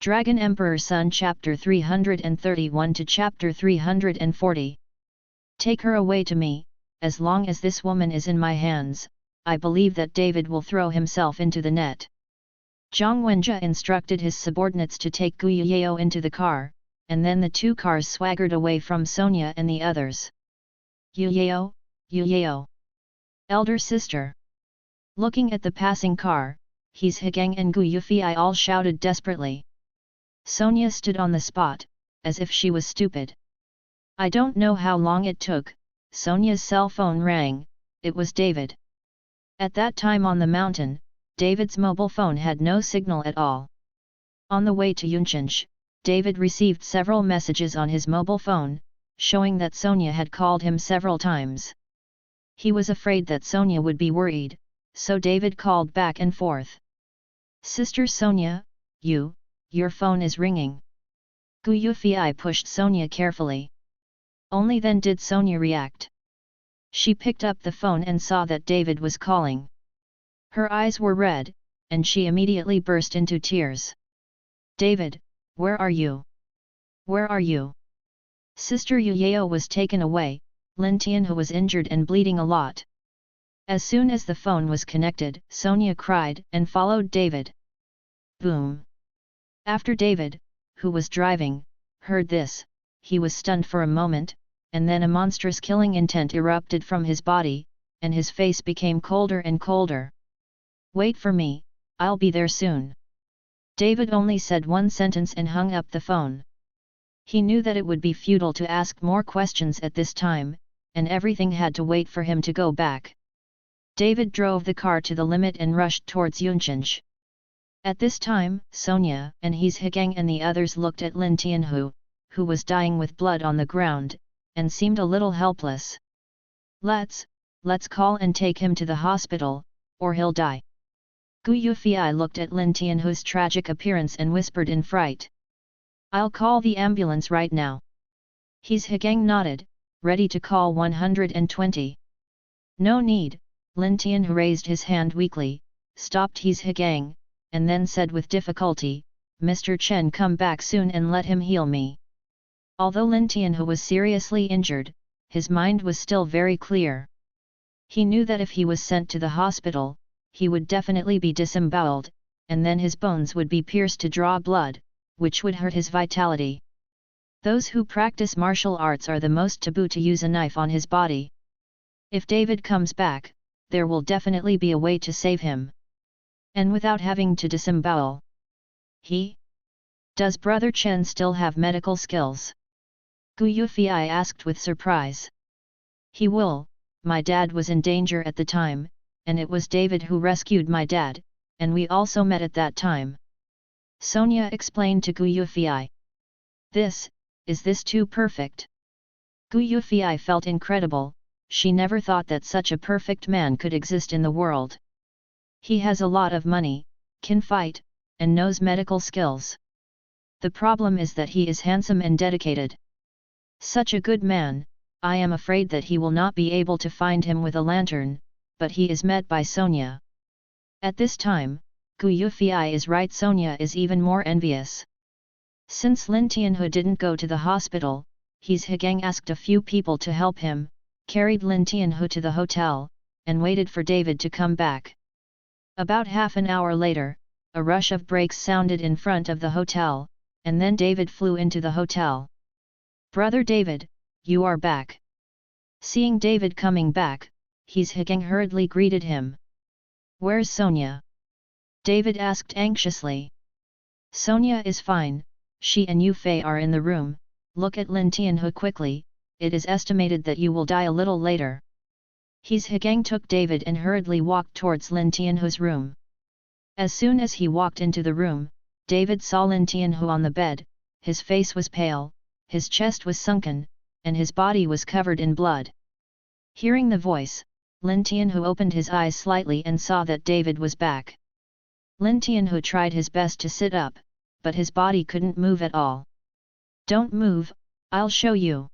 Dragon Emperor Sun Chapter 331 to Chapter 340. Take her away to me. As long as this woman is in my hands, I believe that David will throw himself into the net. Zhang Wenjie instructed his subordinates to take Gu Yuyao into the car, and then the two cars swaggered away from Sonia and the others. Yuyao, Yuyao. Elder sister. Looking at the passing car, He's Higang and Gu Yufei all shouted desperately. Sonia stood on the spot, as if she was stupid. I don't know how long it took. Sonia's cell phone rang. It was David. At that time on the mountain, David's mobile phone had no signal at all. On the way to Yunchench, David received several messages on his mobile phone, showing that Sonia had called him several times. He was afraid that Sonia would be worried, so David called back and forth. Sister Sonia, your phone is ringing. Gu Yufei pushed Sonia carefully. Only then did Sonia react. She picked up the phone and saw that David was calling. Her eyes were red, and she immediately burst into tears. David, where are you? Where are you? Sister Yuyao was taken away. Lin Tianhe was injured and bleeding a lot. As soon as the phone was connected, Sonia cried and followed David. Boom! After David, who was driving, heard this, he was stunned for a moment, and then a monstrous killing intent erupted from his body, and his face became colder and colder. Wait for me, I'll be there soon. David only said one sentence and hung up the phone. He knew that it would be futile to ask more questions at this time, and everything had to wait for him to go back. David drove the car to the limit and rushed towards Yunchench. At this time, Sonia and He's Higang and the others looked at Lin Tianhe, who was dying with blood on the ground, and seemed a little helpless. Let's call and take him to the hospital, or he'll die. Gu Yufei looked at Lin Tianhe's tragic appearance and whispered in fright. I'll call the ambulance right now. He's Higang nodded, ready to call 120. No need, Lin Tianhe raised his hand weakly, stopped He's Higang, and then said with difficulty, Mr. Chen, come back soon and let him heal me. Although Lin Tianhe was seriously injured, his mind was still very clear. He knew that if he was sent to the hospital, he would definitely be disemboweled, and then his bones would be pierced to draw blood, which would hurt his vitality. Those who practice martial arts are the most taboo to use a knife on his body. If David comes back, there will definitely be a way to save him. And without having to disembowel. Does Brother Chen still have medical skills? Gu Yufei asked with surprise. He will. My dad was in danger at the time, and it was David who rescued my dad, and we also met at that time. Sonia explained to Gu Yufei. Is this too perfect? Gu Yufei felt incredible. She never thought that such a perfect man could exist in the world. He has a lot of money, can fight, and knows medical skills. The problem is that he is handsome and dedicated. Such a good man, I am afraid that he will not be able to find him with a lantern, but he is met by Sonia. At this time, Gu Yufei is right, Sonia is even more envious. Since Lin Tianhe didn't go to the hospital, He's Higang asked a few people to help him, carried Lin Tianhe to the hotel, and waited for David to come back. About half an hour later, a rush of brakes sounded in front of the hotel, and then David flew into the hotel. Brother David, you are back. Seeing David coming back, He's Higang hurriedly greeted him. Where's Sonia? David asked anxiously. Sonia is fine, she and Yufei are in the room. Look at Lin Tianhe quickly, it is estimated that you will die a little later. He's Higang took David and hurriedly walked towards Lin Tianhe's room. As soon as he walked into the room, David saw Lin Tianhe on the bed. His face was pale, his chest was sunken, and his body was covered in blood. Hearing the voice, Lin Tianhe opened his eyes slightly and saw that David was back. Lin Tianhe tried his best to sit up, but his body couldn't move at all. Don't move, I'll show you.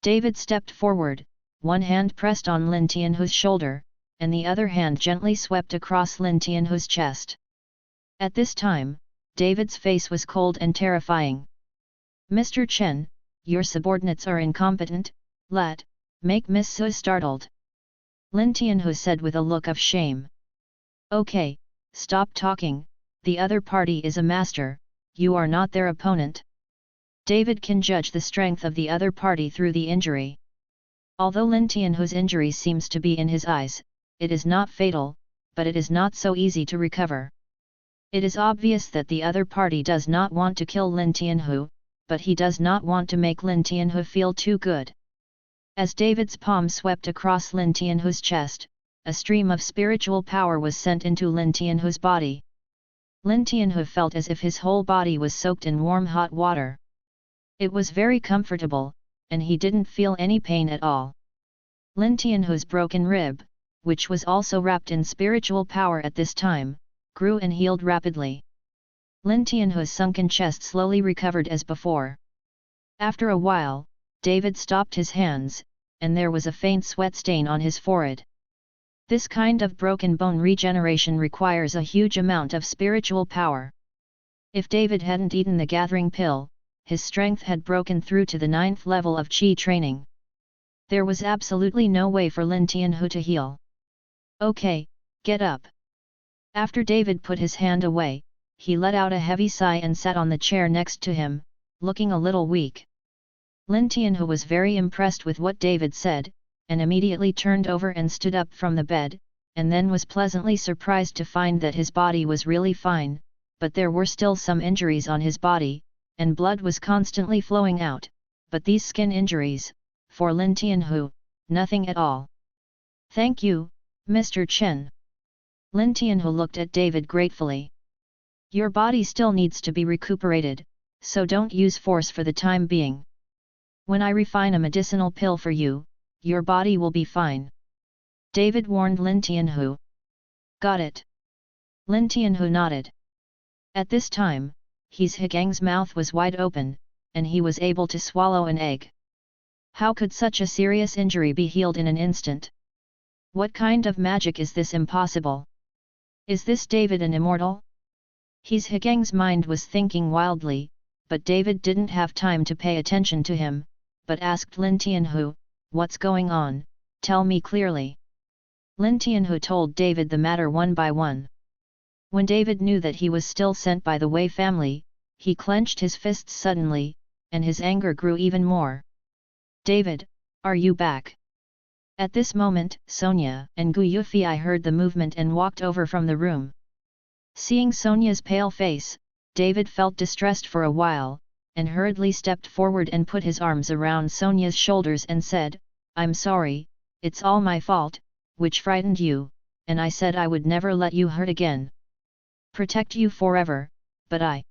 David stepped forward. One hand pressed on Lin Tianhe's shoulder, and the other hand gently swept across Lin Tianhe's chest. At this time, David's face was cold and terrifying. Mr. Chen, your subordinates are incompetent, make Miss Su startled. Lin Tianhu said with a look of shame. Okay, stop talking, the other party is a master, you are not their opponent. David can judge the strength of the other party through the injury. Although Lin Tianhu's injury seems to be in his eyes, it is not fatal, but it is not so easy to recover. It is obvious that the other party does not want to kill Lin Tianhu, but he does not want to make Lin Tianhu feel too good. As David's palm swept across Lin Tianhu's chest, a stream of spiritual power was sent into Lin Tianhu's body. Lin Tianhu felt as if his whole body was soaked in warm hot water. It was very comfortable, and he didn't feel any pain at all. Lin Tianhu's broken rib, which was also wrapped in spiritual power at this time, grew and healed rapidly. Lin Tianhu's sunken chest slowly recovered as before. After a while, David stopped his hands, and there was a faint sweat stain on his forehead. This kind of broken bone regeneration requires a huge amount of spiritual power. If David hadn't eaten the gathering pill, his strength had broken through to the 9th level of Qi training. There was absolutely no way for Lin Tianhu to heal. Okay, get up. After David put his hand away, he let out a heavy sigh and sat on the chair next to him, looking a little weak. Lin Tianhu was very impressed with what David said, and immediately turned over and stood up from the bed, and then was pleasantly surprised to find that his body was really fine, but there were still some injuries on his body, and blood was constantly flowing out, but these skin injuries, for Lin Tianhu, nothing at all. Thank you, Mr. Chen. Lin Tianhu looked at David gratefully. Your body still needs to be recuperated, so don't use force for the time being. When I refine a medicinal pill for you, your body will be fine. David warned Lin Tianhu. Got it. Lin Tianhu nodded. At this time, His Higang's mouth was wide open, and he was able to swallow an egg. How could such a serious injury be healed in an instant? What kind of magic is this impossible? Is this David an immortal? His Higang's mind was thinking wildly, but David didn't have time to pay attention to him, but asked Lin Tianhu, what's going on, tell me clearly. Lin Tianhu told David the matter one by one. When David knew that he was still sent by the Wei family, he clenched his fists suddenly, and his anger grew even more. David, are you back? At this moment, Sonia and Gu Yufei heard the movement and walked over from the room. Seeing Sonia's pale face, David felt distressed for a while, and hurriedly stepped forward and put his arms around Sonia's shoulders and said, I'm sorry, it's all my fault, which frightened you, and I said I would never let you hurt again. Protect you forever, but I...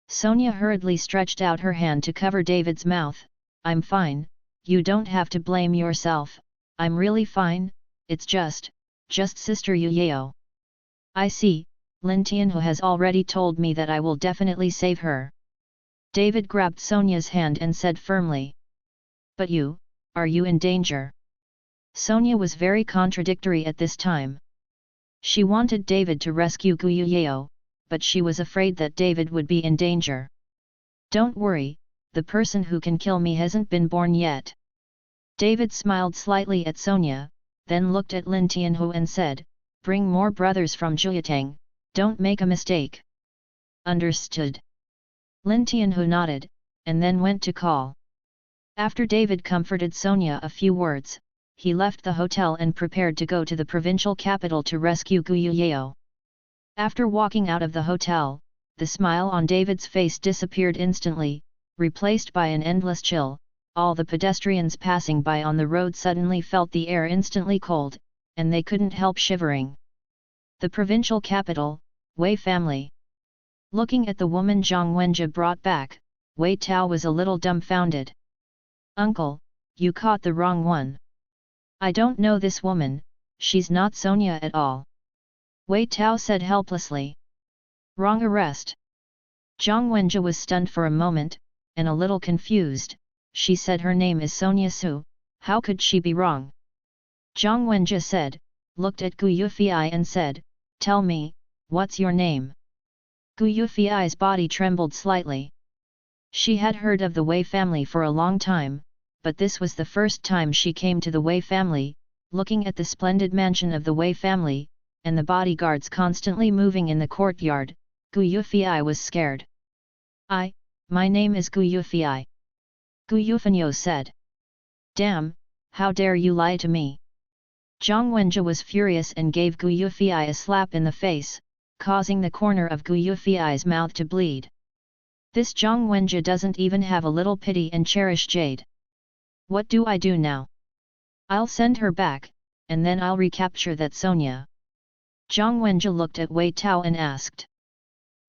Sonia hurriedly stretched out her hand to cover David's mouth. I'm fine, you don't have to blame yourself, I'm really fine, it's just Sister Yu Yao. I see, Lin Tianhu has already told me that I will definitely save her. David grabbed Sonia's hand and said firmly. But you, are you in danger? Sonia was very contradictory at this time. She wanted David to rescue Gu Yao, but she was afraid that David would be in danger. Don't worry, the person who can kill me hasn't been born yet. David smiled slightly at Sonia, then looked at Lin Tianhu and said, bring more brothers from Juyatang, don't make a mistake. Understood. Lin Tianhu nodded, and then went to call. After David comforted Sonia a few words, he left the hotel and prepared to go to the provincial capital to rescue Gu Yao. After walking out of the hotel, the smile on David's face disappeared instantly, replaced by an endless chill. All the pedestrians passing by on the road suddenly felt the air instantly cold, and they couldn't help shivering. The provincial capital, Wei family. Looking at the woman Zhang Wenjie brought back, Wei Tao was a little dumbfounded. Uncle, you caught the wrong one. I don't know this woman, she's not Sonia at all. Wei Tao said helplessly. Wrong arrest. Zhang Wenjie was stunned for a moment, and a little confused. She said her name is Sonia Su, how could she be wrong? Zhang Wenjie said, looked at Gu Yufei and said, tell me, what's your name? Gu Yufi's body trembled slightly. She had heard of the Wei family for a long time, but this was the first time she came to the Wei family. Looking at the splendid mansion of the Wei family, and the bodyguards constantly moving in the courtyard, Gu Yufi was scared. My name is Gu Yufi. Gu Yufanyo said. Damn, how dare you lie to me? Zhang Wenjie was furious and gave Gu Yufi a slap in the face, causing the corner of Gu Yufi's mouth to bleed. This Zhang Wenjie doesn't even have a little pity and cherish Jade. What do I do now? I'll send her back, and then I'll recapture that Sonia. Zhang Wenjie looked at Wei Tao and asked.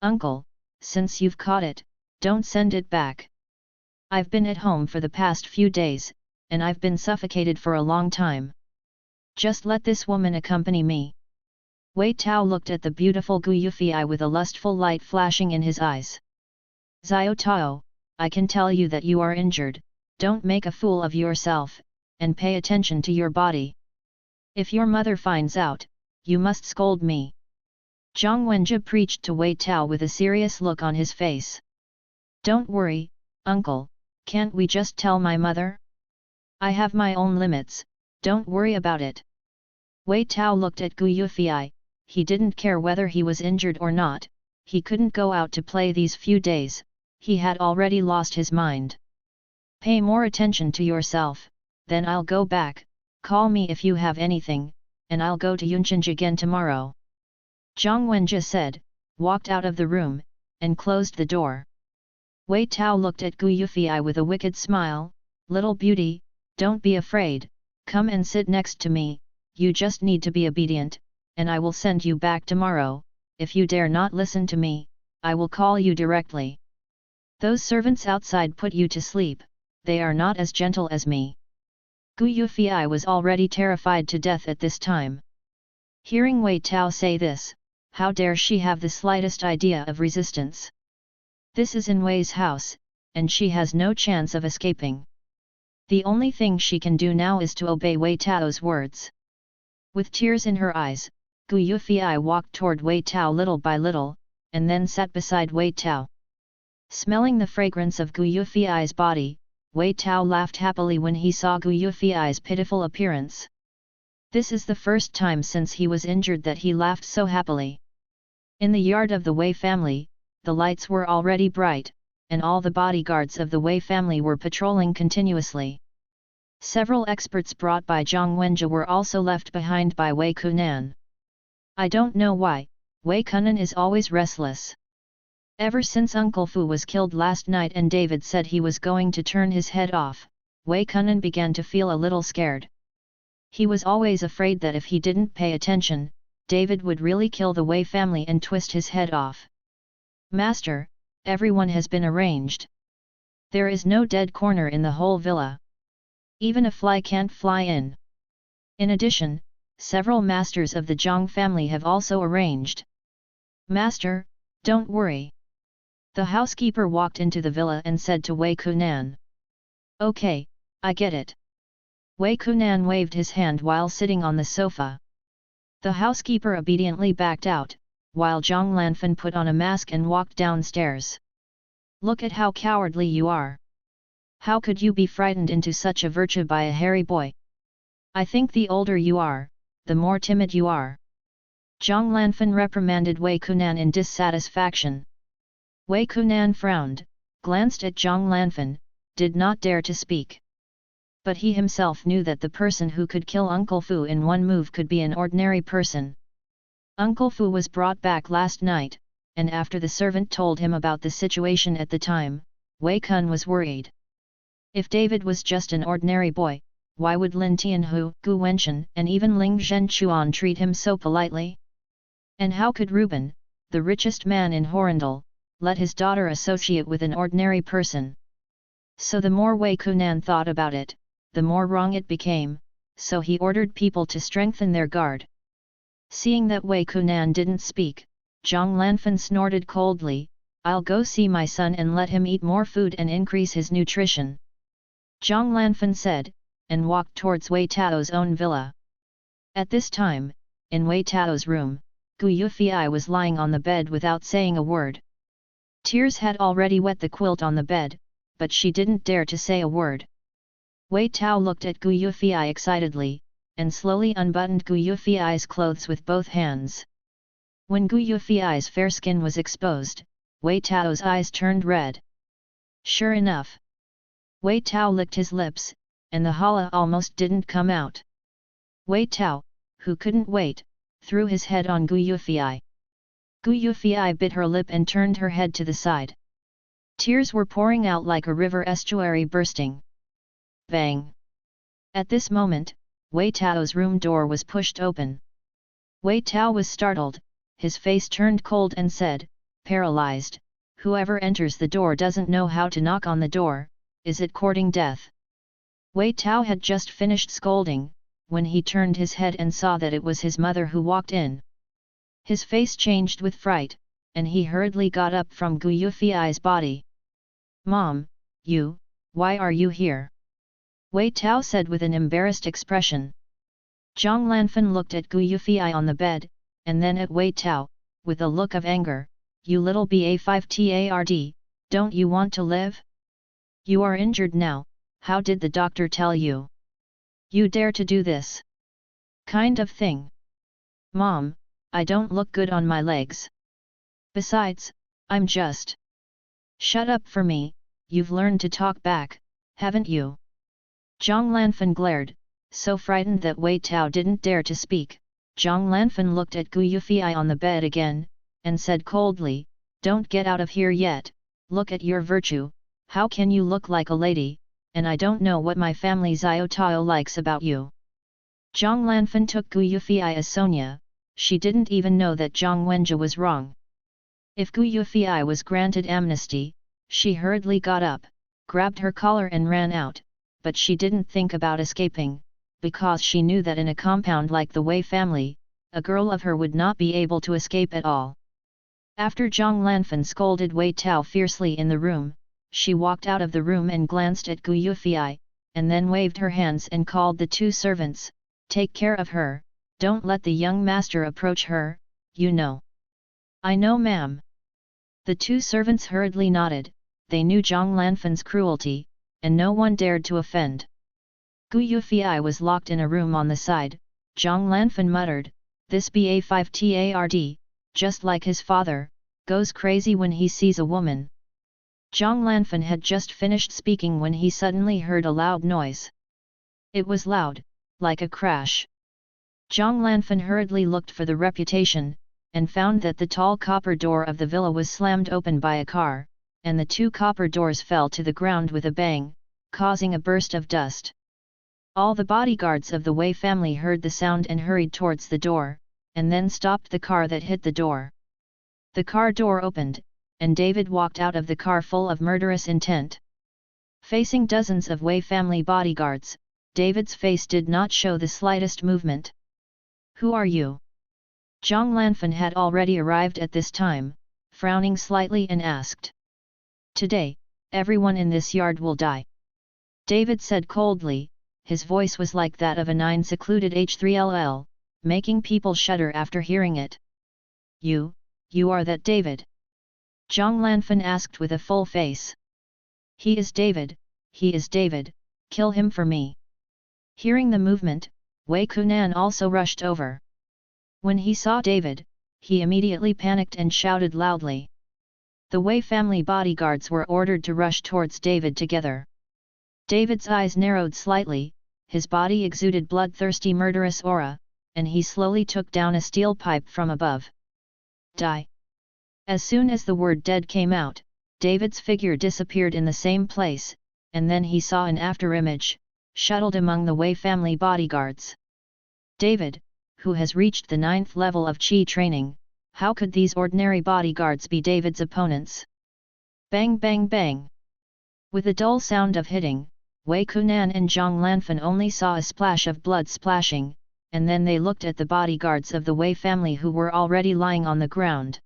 Uncle, since you've caught it, don't send it back. I've been at home for the past few days, and I've been suffocated for a long time. Just let this woman accompany me. Wei Tao looked at the beautiful Gu Yufi with a lustful light flashing in his eyes. Xiao Tao, I can tell you that you are injured, don't make a fool of yourself, and pay attention to your body. If your mother finds out, you must scold me. Zhang Wenjie preached to Wei Tao with a serious look on his face. Don't worry, uncle, can't we just tell my mother? I have my own limits, don't worry about it. Wei Tao looked at Gu Yufi, he didn't care whether he was injured or not, he couldn't go out to play these few days, he had already lost his mind. Pay more attention to yourself, then I'll go back, call me if you have anything, and I'll go to Yunchenj again tomorrow. Zhang Wenjie said, walked out of the room, and closed the door. Wei Tao looked at Gu Yufi with a wicked smile, little beauty, don't be afraid, come and sit next to me, you just need to be obedient, and I will send you back tomorrow, if you dare not listen to me, I will call you directly. Those servants outside put you to sleep, they are not as gentle as me. Gu Yufi was already terrified to death at this time. Hearing Wei Tao say this, how dare she have the slightest idea of resistance? This is in Wei's house, and she has no chance of escaping. The only thing she can do now is to obey Wei Tao's words. With tears in her eyes, Gu Yufi walked toward Wei Tao little by little, and then sat beside Wei Tao. Smelling the fragrance of Gu Yufi's body, Wei Tao laughed happily when he saw Gu Yufi's pitiful appearance. This is the first time since he was injured that he laughed so happily. In the yard of the Wei family, the lights were already bright, and all the bodyguards of the Wei family were patrolling continuously. Several experts brought by Zhang Wenjie were also left behind by Wei Kunan. I don't know why, Wei Kunan is always restless. Ever since Uncle Fu was killed last night and David said he was going to turn his head off, Wei Kunan began to feel a little scared. He was always afraid that if he didn't pay attention, David would really kill the Wei family and twist his head off. Master, everyone has been arranged. There is no dead corner in the whole villa. Even a fly can't fly in. In addition, several masters of the Zhang family have also arranged. Master, don't worry. The housekeeper walked into the villa and said to Wei Kunan. Okay, I get it. Wei Kunan waved his hand while sitting on the sofa. The housekeeper obediently backed out, while Zhang Lanfan put on a mask and walked downstairs. Look at how cowardly you are. How could you be frightened into such a virtue by a hairy boy? I think the older you are, the more timid you are. Zhang Lanfan reprimanded Wei Kunan in dissatisfaction. Wei Kunan frowned, glanced at Zhang Lanfan, did not dare to speak. But he himself knew that the person who could kill Uncle Fu in one move could be an ordinary person. Uncle Fu was brought back last night, and after the servant told him about the situation at the time, Wei Kun was worried. If David was just an ordinary boy, why would Lin Tianhu, Gu Wenshan and even Ling Zhenchuan treat him so politely? And how could Reuben, the richest man in Horindal, let his daughter associate with an ordinary person? So the more Wei Kunan thought about it, the more wrong it became, so he ordered people to strengthen their guard. Seeing that Wei Kunan didn't speak, Zhang Lanfan snorted coldly, I'll go see my son and let him eat more food and increase his nutrition. Zhang Lanfan said, and walked towards Wei Tao's own villa. At this time, in Wei Tao's room, Gu Yufei was lying on the bed without saying a word. Tears had already wet the quilt on the bed, but she didn't dare to say a word. Wei Tao looked at Gu Yufei excitedly, and slowly unbuttoned Gu Yufei's clothes with both hands. When Gu Yufei's fair skin was exposed, Wei Tao's eyes turned red. Sure enough. Wei Tao licked his lips, and the hala almost didn't come out. Wei Tao, who couldn't wait, threw his head on Gu Yufei. Gu Yufei bit her lip and turned her head to the side. Tears were pouring out like a river estuary bursting. Bang! At this moment, Wei Tao's room door was pushed open. Wei Tao was startled, his face turned cold and said, paralyzed, "Whoever enters the door doesn't know how to knock on the door, is it courting death?" Wei Tao had just finished scolding, when he turned his head and saw that it was his mother who walked in. His face changed with fright, and he hurriedly got up from Gu Yufei's body. "Mom, why are you here?" Wei Tao said with an embarrassed expression. Zhang Lanfan looked at Gu Yufei on the bed, and then at Wei Tao, with a look of anger. "You little ba5tard, don't you want to live? You are injured now, how did the doctor tell you? You dare to do this kind of thing? Mom, I don't look good on my legs. Besides, I'm just..." "Shut up for me, you've learned to talk back, haven't you?" Zhang Lanfan glared, so frightened that Wei Tao didn't dare to speak. Zhang Lanfan looked at Gu Yufei on the bed again, and said coldly, "Don't get out of here yet, look at your virtue, how can you look like a lady, and I don't know what my family Xiao Tao likes about you." Zhang Lanfan took Gu Yufei as Sonia, she didn't even know that Zhang Wenjie was wrong. If Gu Yufei was granted amnesty, she hurriedly got up, grabbed her collar and ran out, but she didn't think about escaping, because she knew that in a compound like the Wei family, a girl of her would not be able to escape at all. After Zhang Lanfan scolded Wei Tao fiercely in the room, she walked out of the room and glanced at Gu Yufei, and then waved her hands and called the two servants, "Take care of her, don't let the young master approach her, you know." "I know, ma'am." The two servants hurriedly nodded, they knew Zhang Lanfan's cruelty, and no one dared to offend. Gu Yufei was locked in a room on the side. Zhang Lanfan muttered, "This ba5tard, just like his father, goes crazy when he sees a woman." Zhang Lanfan had just finished speaking when he suddenly heard a loud noise. It was loud, like a crash. Zhang Lanfan hurriedly looked for the reputation, and found that the tall copper door of the villa was slammed open by a car, and the two copper doors fell to the ground with a bang, causing a burst of dust. All the bodyguards of the Wei family heard the sound and hurried towards the door, and then stopped the car that hit the door. The car door opened, and David walked out of the car full of murderous intent. Facing dozens of Wei family bodyguards, David's face did not show the slightest movement. "Who are you?" Zhang Lanfan had already arrived at this time, frowning slightly and asked. "Today, everyone in this yard will die," David said coldly. His voice was like that of a 9 secluded H3LL, making people shudder after hearing it. You are that David?" Zhang Lanfan asked with a full face. He is David, kill him for me." Hearing the movement, Wei Kunan also rushed over. When he saw David, he immediately panicked and shouted loudly. The Wei family bodyguards were ordered to rush towards David together. David's eyes narrowed slightly, his body exuded bloodthirsty murderous aura, and he slowly took down a steel pipe from above. "Die!" As soon as the word "dead" came out, David's figure disappeared in the same place, and then he saw an afterimage, shuttled among the Wei family bodyguards. David, who has reached the 9th level of Qi training, how could these ordinary bodyguards be David's opponents? Bang bang bang! With a dull sound of hitting, Wei Kunan and Zhang Lanfan only saw a splash of blood splashing, and then they looked at the bodyguards of the Wei family who were already lying on the ground.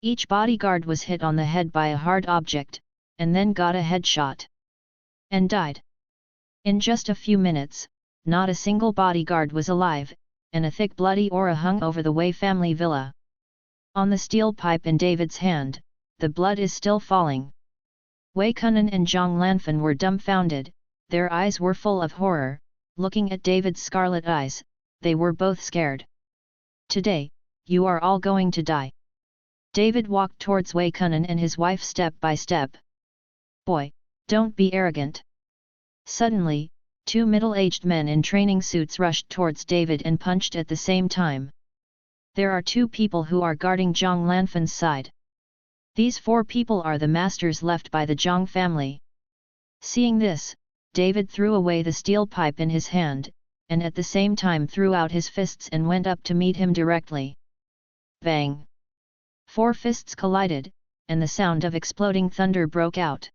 Each bodyguard was hit on the head by a hard object, and then got a headshot. And died. In just a few minutes, not a single bodyguard was alive, and a thick bloody aura hung over the Wei family villa. On the steel pipe in David's hand, the blood is still falling. Wei Kunan and Zhang Lanfan were dumbfounded, their eyes were full of horror, looking at David's scarlet eyes, they were both scared. Today, you are all going to die. David walked towards Wei Kunan and his wife step by step. Boy, don't be arrogant. Suddenly, two middle-aged men in training suits rushed towards David and punched at the same time. There are two people who are guarding Zhang Lanfan's side. These four people are the masters left by the Zhang family. Seeing this, David threw away the steel pipe in his hand, and at the same time threw out his fists and went up to meet him directly. Bang! Four fists collided, and the sound of exploding thunder broke out.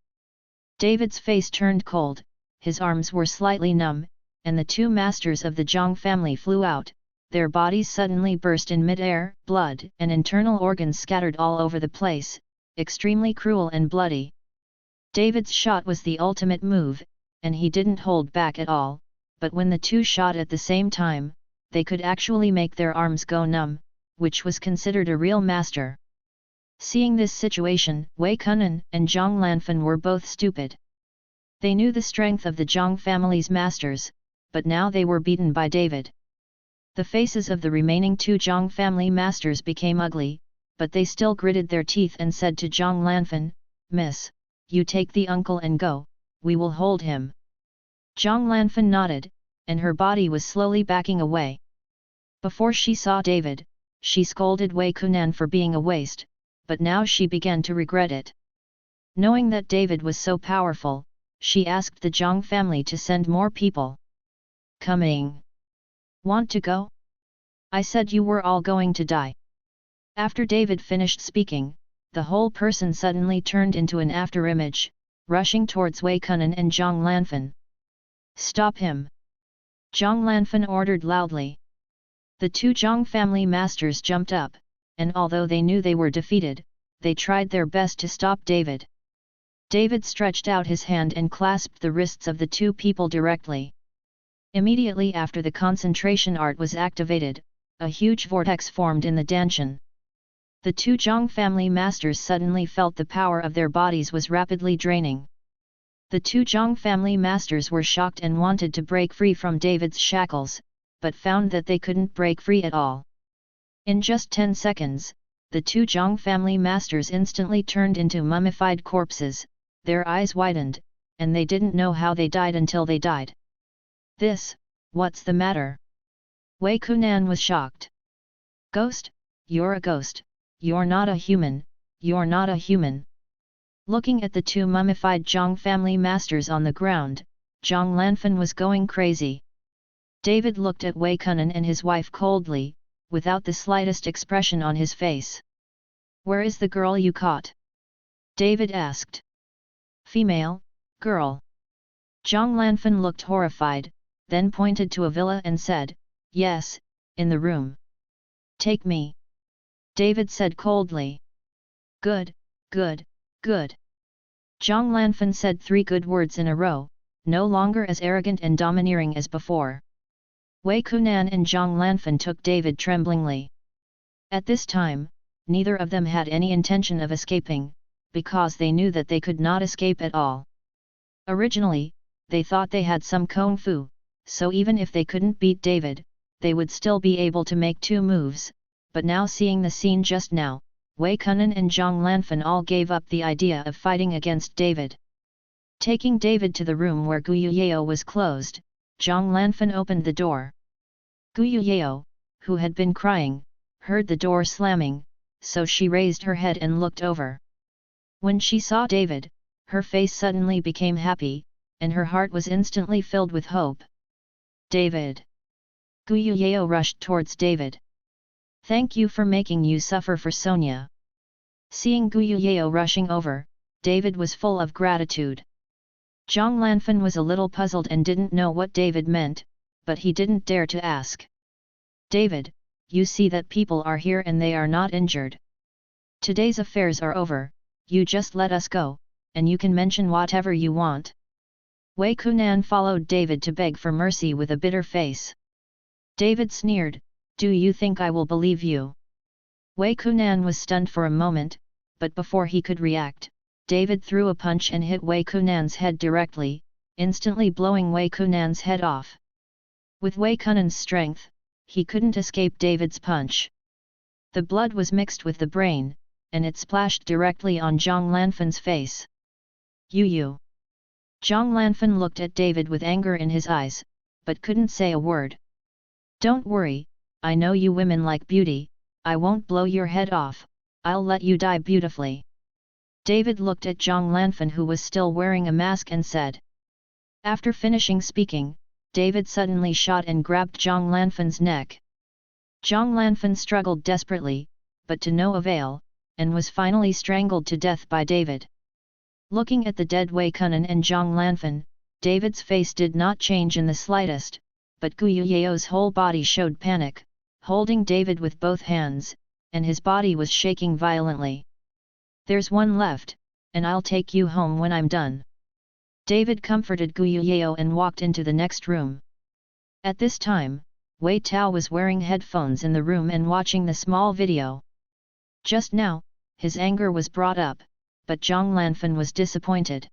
David's face turned cold, his arms were slightly numb, and the two masters of the Zhang family flew out, their bodies suddenly burst in mid-air, blood and internal organs scattered all over the place, extremely cruel and bloody. David's shot was the ultimate move, and he didn't hold back at all, but when the two shot at the same time, they could actually make their arms go numb, which was considered a real master. Seeing this situation, Wei Kunan and Zhang Lanfan were both stupid. They knew the strength of the Zhang family's masters, but now they were beaten by David. The faces of the remaining two Zhang family masters became ugly, but they still gritted their teeth and said to Zhang Lanfan, "Miss, you take the uncle and go, we will hold him." Zhang Lanfan nodded, and her body was slowly backing away. Before she saw David, she scolded Wei Kunan for being a waste, but now she began to regret it. Knowing that David was so powerful, she asked the Zhang family to send more people. Coming. Want to go? I said you were all going to die. After David finished speaking, the whole person suddenly turned into an afterimage, rushing towards Wei Kunan and Zhang Lanfan. Stop him! Zhang Lanfan ordered loudly. The two Zhang family masters jumped up, and although they knew they were defeated, they tried their best to stop David. David stretched out his hand and clasped the wrists of the two people directly. Immediately after the concentration art was activated, a huge vortex formed in the Danshan. The two Zhang family masters suddenly felt the power of their bodies was rapidly draining. The two Zhang family masters were shocked and wanted to break free from David's shackles, but found that they couldn't break free at all. In just 10 seconds, the two Zhang family masters instantly turned into mummified corpses, their eyes widened, and they didn't know how they died until they died. What's the matter? Wei Kunan was shocked. Ghost, you're a ghost, you're not a human, you're not a human. Looking at the two mummified Zhang family masters on the ground, Zhang Lanfan was going crazy. David looked at Wei Kunan and his wife coldly, without the slightest expression on his face. Where is the girl you caught? David asked. Female, girl. Zhang Lanfan looked horrified, then pointed to a villa and said, Yes, in the room. Take me. David said coldly. Good, good, good. Zhang Lanfan said 3 good words in a row, no longer as arrogant and domineering as before. Wei Kunan and Zhang Lanfan took David tremblingly. At this time, neither of them had any intention of escaping, because they knew that they could not escape at all. Originally, they thought they had some kung fu, so even if they couldn't beat David, they would still be able to make 2 moves, but now seeing the scene just now, Wei Kunan and Zhang Lanfan all gave up the idea of fighting against David. Taking David to the room where Gu Yuyao was closed, Zhang Lanfan opened the door. Gu Yuyao, who had been crying, heard the door slamming, so she raised her head and looked over. When she saw David, her face suddenly became happy, and her heart was instantly filled with hope. David! Gu Yuyao rushed towards David. Thank you for making you suffer for Sonia. Seeing Gu Yuyao rushing over, David was full of gratitude. Zhang Lanfan was a little puzzled and didn't know what David meant, but he didn't dare to ask. David, you see that people are here and they are not injured. Today's affairs are over, you just let us go, and you can mention whatever you want. Wei Kunan followed David to beg for mercy with a bitter face. David sneered, "Do you think I will believe you?" Wei Kunan was stunned for a moment, but before he could react, David threw a punch and hit Wei Kunan's head directly, instantly blowing Wei Kunan's head off. With Wei Kunan's strength, he couldn't escape David's punch. The blood was mixed with the brain, and it splashed directly on Zhang Lanfen's face. You! Zhang Lanfen looked at David with anger in his eyes, but couldn't say a word. "Don't worry, I know you women like beauty, I won't blow your head off, I'll let you die beautifully." David looked at Zhang Lanfen, who was still wearing a mask, and said. After finishing speaking, David suddenly shot and grabbed Zhang Lanfen's neck. Zhang Lanfen struggled desperately, but to no avail, and was finally strangled to death by David. Looking at the dead Wei Kunan and Zhang Lanfen, David's face did not change in the slightest, but Gu Yao's whole body showed panic, holding David with both hands, and his body was shaking violently. "There's one left, and I'll take you home when I'm done." David comforted Gu Yao and walked into the next room. At this time, Wei Tao was wearing headphones in the room and watching the small video. Just now, his anger was brought up, but Zhang Lanfen was disappointed.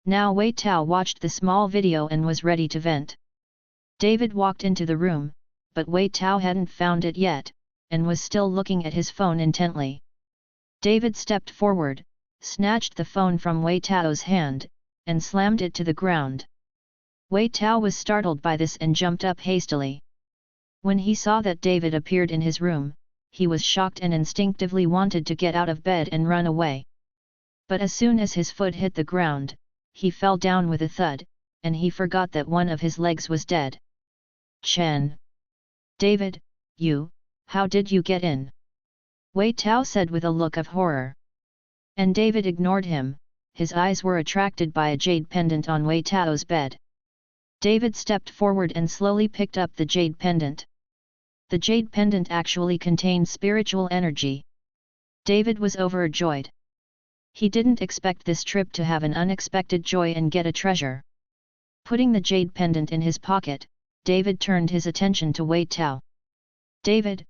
Now Wei Tao watched the small video and was ready to vent. David walked into the room, but Wei Tao hadn't found it yet, and was still looking at his phone intently. David stepped forward, snatched the phone from Wei Tao's hand, and slammed it to the ground. Wei Tao was startled by this and jumped up hastily. When he saw that David appeared in his room, he was shocked and instinctively wanted to get out of bed and run away. But as soon as his foot hit the ground, he fell down with a thud, and he forgot that one of his legs was dead. "Chen! David, how did you get in?" Wei Tao said with a look of horror. And David ignored him, his eyes were attracted by a jade pendant on Wei Tao's bed. David stepped forward and slowly picked up the jade pendant. The jade pendant actually contained spiritual energy. David was overjoyed. He didn't expect this trip to have an unexpected joy and get a treasure. Putting the jade pendant in his pocket, David turned his attention to Wei Tao. "David,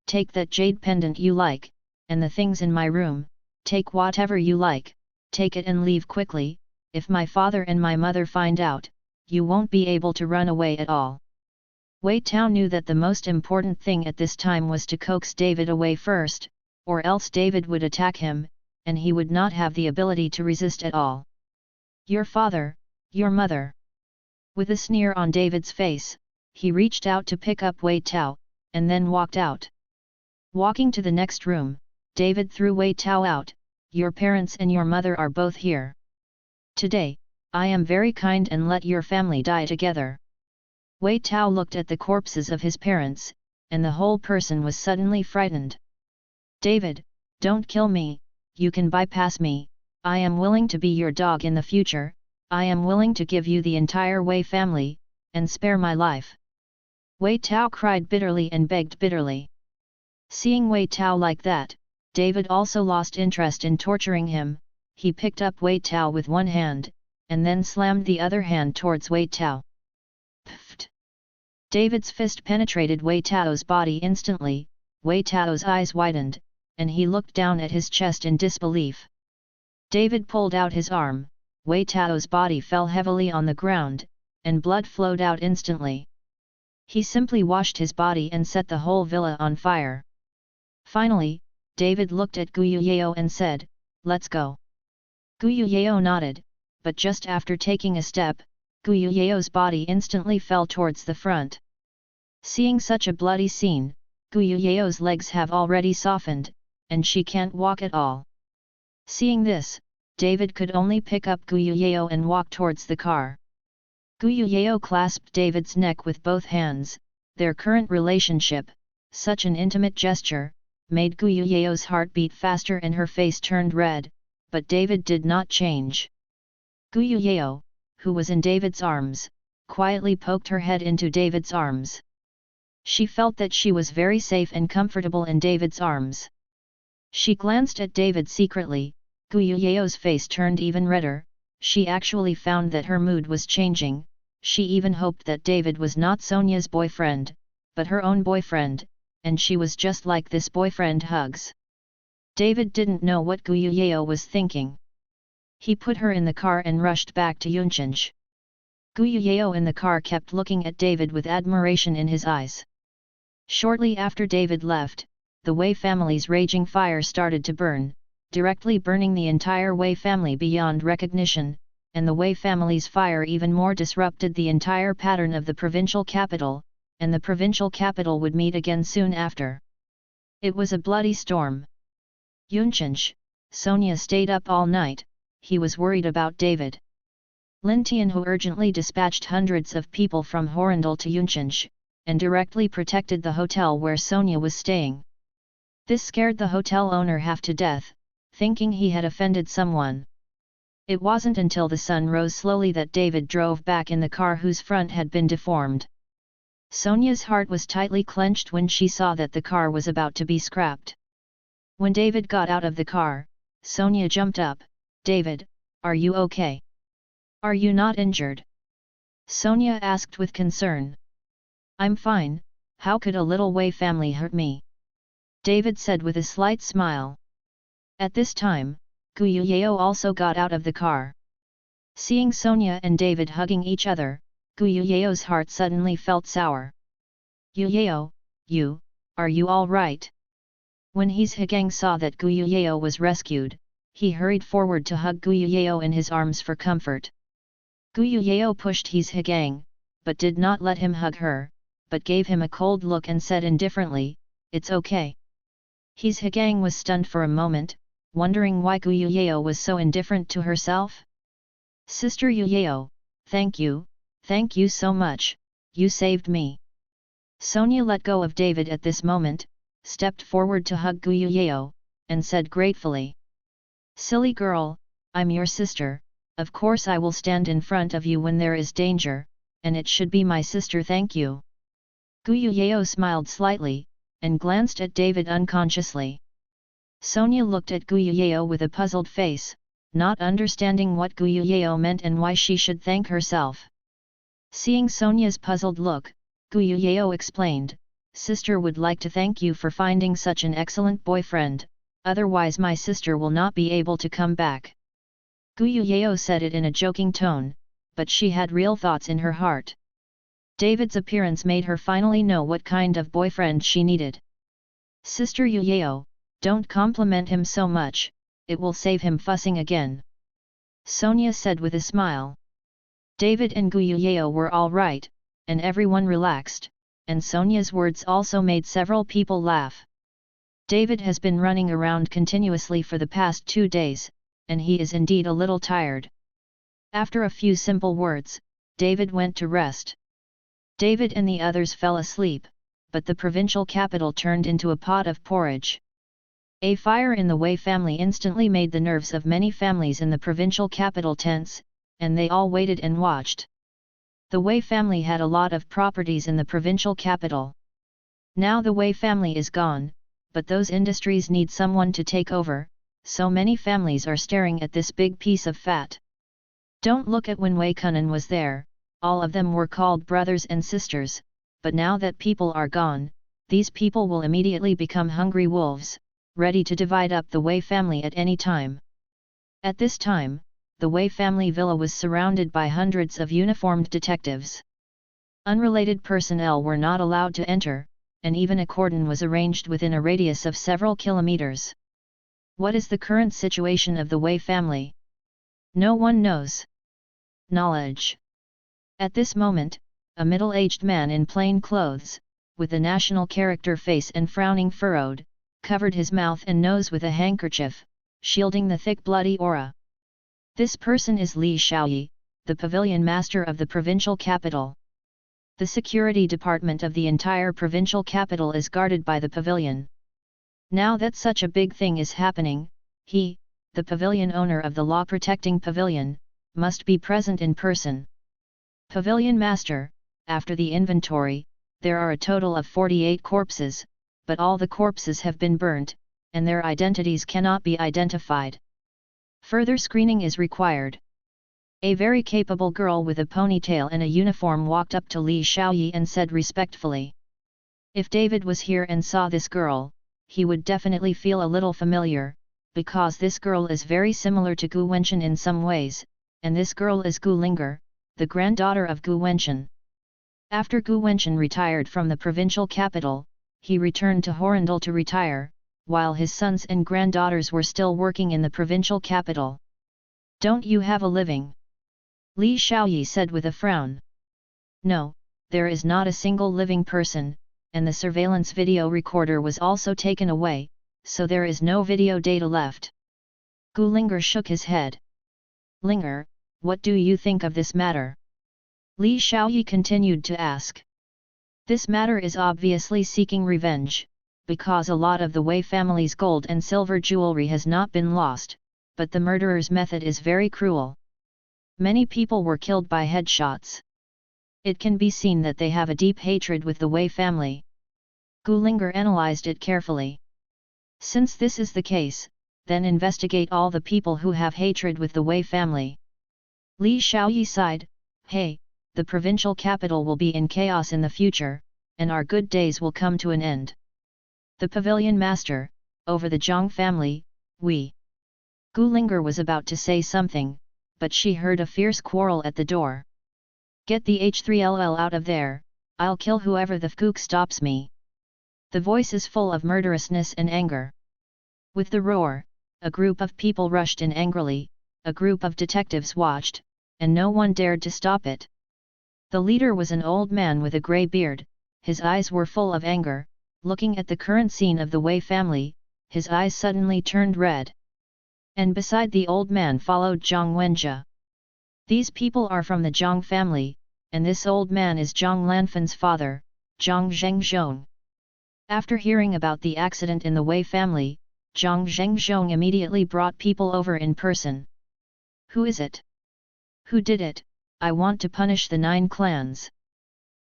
take that jade pendant you like, and the things in my room, take whatever you like, take it and leave quickly. If my father and my mother find out, you won't be able to run away at all." Wei Tao knew that the most important thing at this time was to coax David away first, or else David would attack him, and he would not have the ability to resist at all. "Your father, your mother." With a sneer on David's face, he reached out to pick up Wei Tao, and then walked out. Walking to the next room, David threw Wei Tao out. "Your parents and your mother are both here. Today, I am very kind and let your family die together." Wei Tao looked at the corpses of his parents, and the whole person was suddenly frightened. "David, don't kill me, you can bypass me, I am willing to be your dog in the future, I am willing to give you the entire Wei family, and spare my life." Wei Tao cried bitterly and begged bitterly. Seeing Wei Tao like that, David also lost interest in torturing him. He picked up Wei Tao with one hand, and then slammed the other hand towards Wei Tao. Pfft! David's fist penetrated Wei Tao's body instantly. Wei Tao's eyes widened, and he looked down at his chest in disbelief. David pulled out his arm. Wei Tao's body fell heavily on the ground, and blood flowed out instantly. He simply washed his body and set the whole villa on fire. Finally, David looked at Gu Yao and said, "Let's go." Gu Yao nodded, but just after taking a step, Gu Yao's body instantly fell towards the front. Seeing such a bloody scene, Gu Yao's legs have already softened, and she can't walk at all. Seeing this, David could only pick up Gu Yao and walk towards the car. Gu Yao clasped David's neck with both hands. Their current relationship, such an intimate gesture, made Gu Yao's heart beat faster and her face turned red, but David did not change. Gu Yao, who was in David's arms, quietly poked her head into David's arms. She felt that she was very safe and comfortable in David's arms. She glanced at David secretly. Gu Yao's face turned even redder. She actually found that her mood was changing, she even hoped that David was not Sonia's boyfriend, but her own boyfriend, and she was just like this boyfriend hugs. David didn't know what Gu Yuyeo was thinking. He put her in the car and rushed back to Yunchenj. Gu Yuyeo in the car kept looking at David with admiration in his eyes. Shortly after David left, the Wei family's raging fire started to burn, directly burning the entire Wei family beyond recognition, and the Wei family's fire even more disrupted the entire pattern of the provincial capital, and the provincial capital would meet again soon after. It was a bloody storm. Yunchenj, Sonia stayed up all night. He was worried about David. Lin Tianhu urgently dispatched hundreds of people from Horindal to Yunchenj, and directly protected the hotel where Sonia was staying. This scared the hotel owner half to death, thinking he had offended someone. It wasn't until the sun rose slowly that David drove back in the car whose front had been deformed. Sonia's heart was tightly clenched when she saw that the car was about to be scrapped. When David got out of the car, Sonia jumped up. "David, are you okay? Are you not injured?" Sonia asked with concern. "I'm fine, how could a little Wei family hurt me?" David said with a slight smile. At this time, Gu Yuyeo also got out of the car. Seeing Sonia and David hugging each other, Gu Yuyeo's heart suddenly felt sour. "Yuyeo, are you all right?" When His Hegang saw that Gu Yuyeo was rescued, he hurried forward to hug Gu Yuyeo in his arms for comfort. Gu Yuyeo pushed His Hegang, but did not let him hug her, but gave him a cold look and said indifferently, "It's okay." His Hegang was stunned for a moment, wondering why Gu Yuyeo was so indifferent to herself. "Sister Yuyeo, thank you so much, you saved me." Sonia let go of David at this moment, stepped forward to hug Gu Yuyeo, and said gratefully, "Silly girl, I'm your sister, of course I will stand in front of you when there is danger, and it should be my sister thank you." Gu Yuyeo smiled slightly, and glanced at David unconsciously. Sonia looked at Gu Yuyeo with a puzzled face, not understanding what Gu Yuyeo meant and why she should thank herself. Seeing Sonia's puzzled look, Gu Yuyeo explained, "Sister would like to thank you for finding such an excellent boyfriend, otherwise my sister will not be able to come back." Gu Yuyeo said it in a joking tone, but she had real thoughts in her heart. David's appearance made her finally know what kind of boyfriend she needed. "Sister Yuyeo, don't compliment him so much, it will save him fussing again," Sonia said with a smile. David and Gu Yuyeo were all right, and everyone relaxed, and Sonia's words also made several people laugh. David has been running around continuously for the past 2 days, and he is indeed a little tired. After a few simple words, David went to rest. David and the others fell asleep, but the provincial capital turned into a pot of porridge. A fire in the Wei family instantly made the nerves of many families in the provincial capital tense, and they all waited and watched. The Wei family had a lot of properties in the provincial capital. Now the Wei family is gone, but those industries need someone to take over, so many families are staring at this big piece of fat. Don't look at when Wei Kunan was there, all of them were called brothers and sisters, but now that people are gone, these people will immediately become hungry wolves, ready to divide up the Wei family at any time. At this time, the Wei family villa was surrounded by hundreds of uniformed detectives. Unrelated personnel were not allowed to enter, and even a cordon was arranged within a radius of several kilometers. What is the current situation of the Wei family? No one knows. Knowledge. At this moment, a middle-aged man in plain clothes, with a national character face and frowning furrowed, covered his mouth and nose with a handkerchief, shielding the thick bloody aura. This person is Li Shaoyi, the pavilion master of the provincial capital. The security department of the entire provincial capital is guarded by the pavilion. Now that such a big thing is happening, he, the pavilion owner of the law-protecting pavilion, must be present in person. Pavilion master, after the inventory, there are a total of 48 corpses, but all the corpses have been burnt, and their identities cannot be identified. Further screening is required. A very capable girl with a ponytail and a uniform walked up to Li Xiaoyi and said respectfully. If David was here and saw this girl, he would definitely feel a little familiar, because this girl is very similar to Gu Wenchen in some ways, and this girl is Gu Linger, the granddaughter of Gu Wenchen. After Gu Wenchen retired from the provincial capital, he returned to Horindal to retire, while his sons and granddaughters were still working in the provincial capital. Don't you have a living? Li Xiaoyi said with a frown. No, there is not a single living person, and the surveillance video recorder was also taken away, so there is no video data left. Gu Linger shook his head. Linger, what do you think of this matter? Li Xiaoyi continued to ask. This matter is obviously seeking revenge, because a lot of the Wei family's gold and silver jewelry has not been lost, but the murderer's method is very cruel. Many people were killed by headshots. It can be seen that they have a deep hatred with the Wei family. Gu Linger analyzed it carefully. Since this is the case, then investigate all the people who have hatred with the Wei family. Li Xiaoyi sighed, hey, the provincial capital will be in chaos in the future, and our good days will come to an end. The pavilion master, over the Zhang family, we. Gu Linger was about to say something, but she heard a fierce quarrel at the door. Get the H3LL out of there, I'll kill whoever the fkook stops me. The voice is full of murderousness and anger. With the roar, a group of people rushed in angrily, a group of detectives watched, and no one dared to stop it. The leader was an old man with a grey beard, his eyes were full of anger, looking at the current scene of the Wei family, his eyes suddenly turned red. And beside the old man followed Zhang Wenjie. These people are from the Zhang family, and this old man is Zhang Lanfan's father, Zhang Zhengzhong. After hearing about the accident in the Wei family, Zhang Zhengzhong immediately brought people over in person. Who is it? Who did it? I want to punish the 9 clans.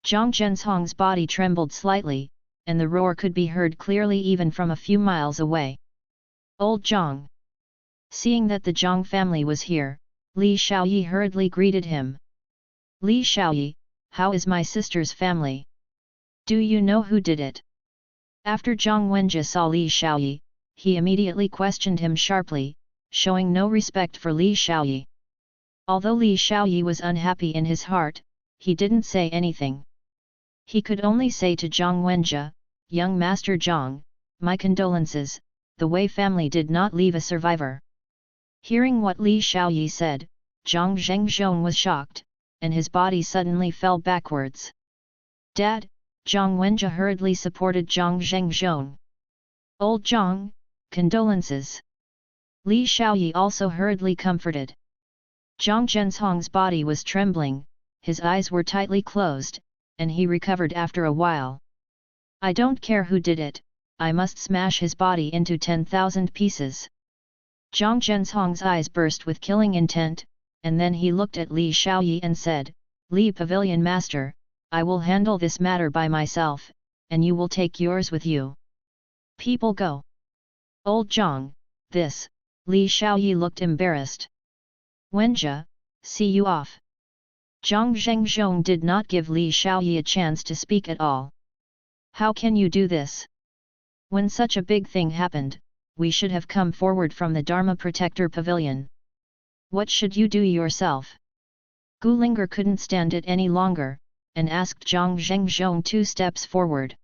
Zhang Zhenzhong's body trembled slightly, and the roar could be heard clearly even from a few miles away. Old Zhang. Seeing that the Zhang family was here, Li Xiaoyi hurriedly greeted him. Li Xiaoyi, how is my sister's family? Do you know who did it? After Zhang Wenjie saw Li Xiaoyi, he immediately questioned him sharply, showing no respect for Li Xiaoyi. Although Li Xiaoyi was unhappy in his heart, he didn't say anything. He could only say to Zhang Wenjie, young Master Zhang, my condolences, the Wei family did not leave a survivor. Hearing what Li Xiaoyi said, Zhang Zhengzhong was shocked, and his body suddenly fell backwards. Dad, Zhang Wenjie hurriedly supported Zhang Zhengzhong. Old Zhang, condolences. Li Xiaoyi also hurriedly comforted. Zhang Zhenzhong's body was trembling, his eyes were tightly closed, and he recovered after a while. I don't care who did it, I must smash his body into 10,000 pieces. Zhang Zhenzhong's eyes burst with killing intent, and then he looked at Li Xiaoyi and said, Li Pavilion Master, I will handle this matter by myself, and you will take yours with you. People go. Old Zhang, this, Li Xiaoyi looked embarrassed. Wenjie, see you off. Zhang Zhengzhong did not give Li Xiaoyi a chance to speak at all. How can you do this? When such a big thing happened, we should have come forward from the Dharma Protector Pavilion. What should you do yourself? Gu Linger couldn't stand it any longer, and asked Zhang Zhengzhong 2 steps forward.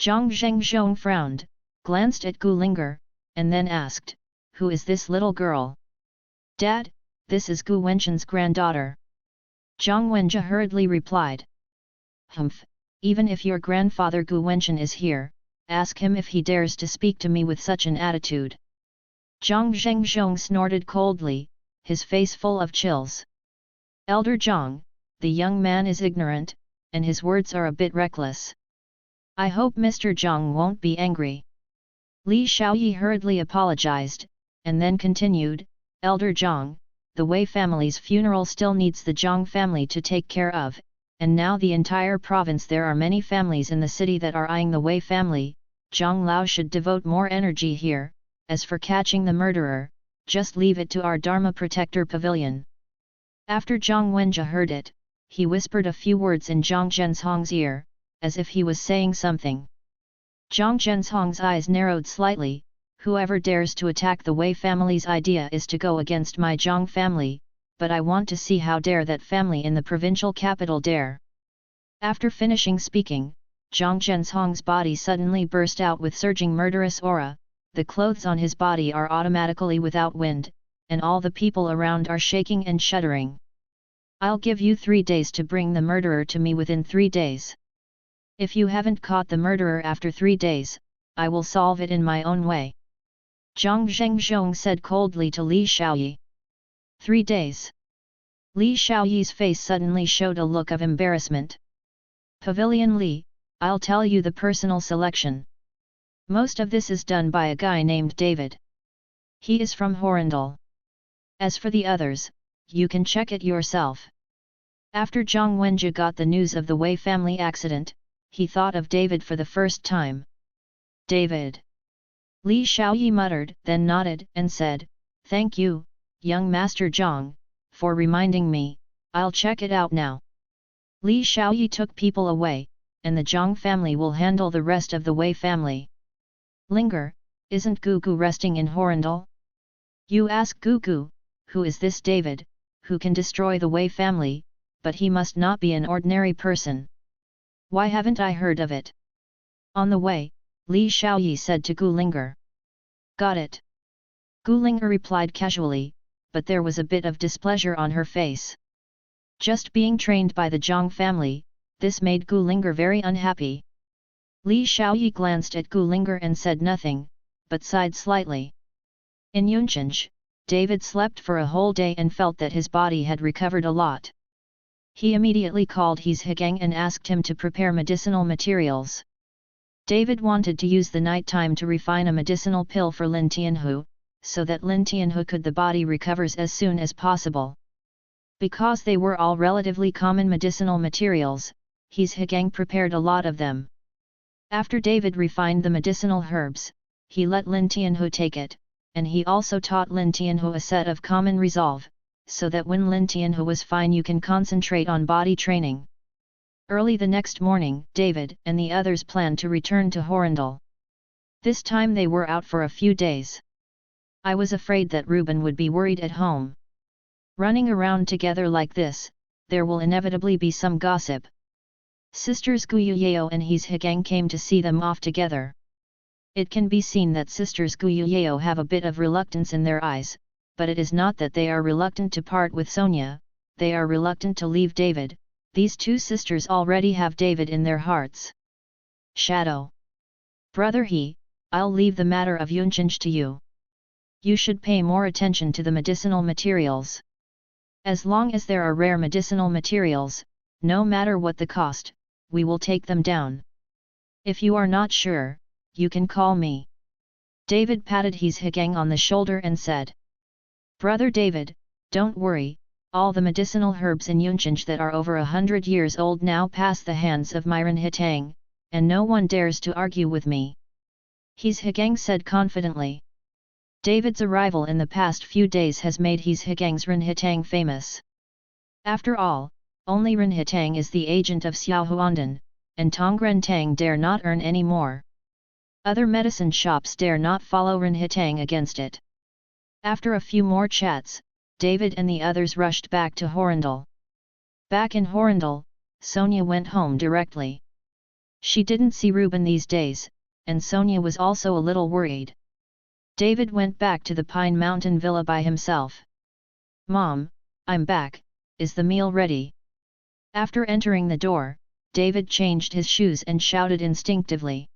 Zhang Zhengzhong frowned, glanced at Gu Linger, and then asked, who is this little girl? Dad, this is Gu Wenchen's granddaughter. Zhang Wenjie hurriedly replied. Humph, even if your grandfather Gu Wenchen is here, ask him if he dares to speak to me with such an attitude. Zhang Zhengzhong snorted coldly, his face full of chills. Elder Zhang, the young man is ignorant, and his words are a bit reckless. I hope Mr. Zhang won't be angry. Li Xiaoyi hurriedly apologized, and then continued, Elder Zhang, the Wei family's funeral still needs the Zhang family to take care of, and now the entire province there are many families in the city that are eyeing the Wei family, Zhang Lao should devote more energy here, as for catching the murderer, just leave it to our Dharma Protector Pavilion. After Zhang Wenjie heard it, he whispered a few words in Zhang Zhenzhong's ear, as if he was saying something. Zhang Zhenzhong's eyes narrowed slightly. Whoever dares to attack the Wei family's idea is to go against my Zhang family, but I want to see how dare that family in the provincial capital dare. After finishing speaking, Zhang Zhenzhong's body suddenly burst out with surging murderous aura, the clothes on his body are automatically without wind, and all the people around are shaking and shuddering. I'll give you 3 days to bring the murderer to me within 3 days. If you haven't caught the murderer after 3 days, I will solve it in my own way. Zhang Zhengzhong said coldly to Li Xiaoyi. 3 days. Li Xiaoyi's face suddenly showed a look of embarrassment. Pavilion Li, I'll tell you the personal selection. Most of this is done by a guy named David. He is from Horindal. As for the others, you can check it yourself. After Zhang Wenjie got the news of the Wei family accident, he thought of David for the first time. David. Li Xiaoyi muttered, then nodded and said, "Thank you, young Master Zhang, for reminding me. I'll check it out now." Li Xiaoyi took people away, and the Zhang family will handle the rest of the Wei family. Linger, isn't Gugu resting in Horindal? You ask Gugu, who is this David, who can destroy the Wei family, but he must not be an ordinary person. Why haven't I heard of it? On the way, Li Xiaoyi said to Gu Linger. Got it. Gu Linger replied casually, but there was a bit of displeasure on her face. Just being trained by the Zhang family, this made Gu Linger very unhappy. Li Xiaoyi glanced at Gu Linger and said nothing, but sighed slightly. In Yunchenj, David slept for a whole day and felt that his body had recovered a lot. He immediately called His Higang and asked him to prepare medicinal materials. David wanted to use the night time to refine a medicinal pill for Lin Tianhu, so that Lin Tianhu could the body recovers as soon as possible. Because they were all relatively common medicinal materials, His Higang prepared a lot of them. After David refined the medicinal herbs, he let Lin Tianhu take it, and he also taught Lin Tianhu a set of common resolve, so that when Lin Tianhu was fine you can concentrate on body training. Early the next morning, David and the others planned to return to Horindal. This time they were out for a few days. I was afraid that Reuben would be worried at home. Running around together like this, there will inevitably be some gossip. Sisters Guyuyeo and His Higang came to see them off together. It can be seen that Sisters Guyuyeo have a bit of reluctance in their eyes, but it is not that they are reluctant to part with Sonia, they are reluctant to leave David. These two sisters already have David in their hearts. Shadow. Brother He, I'll leave the matter of Yunchenj to you. You should pay more attention to the medicinal materials. As long as there are rare medicinal materials, no matter what the cost, we will take them down. If you are not sure, you can call me. David patted His Higang on the shoulder and said. Brother David, don't worry, all the medicinal herbs in Yunchenj that are over 100 years old now pass the hands of Myron Hitang, and no one dares to argue with me. His Higang said confidently. David's arrival in the past few days has made His Higang's Ren Hitang famous. After all, only Ren Hitang is the agent of Xiao Huandan, and Tongren Tang dare not earn any more. Other medicine shops dare not follow Ren Hitang against it. After a few more chats, David and the others rushed back to Horindal. Back in Horindal, Sonia went home directly. She didn't see Reuben these days, and Sonia was also a little worried. David went back to the Pine Mountain villa by himself. Mom, I'm back, is the meal ready? After entering the door, David changed his shoes and shouted instinctively.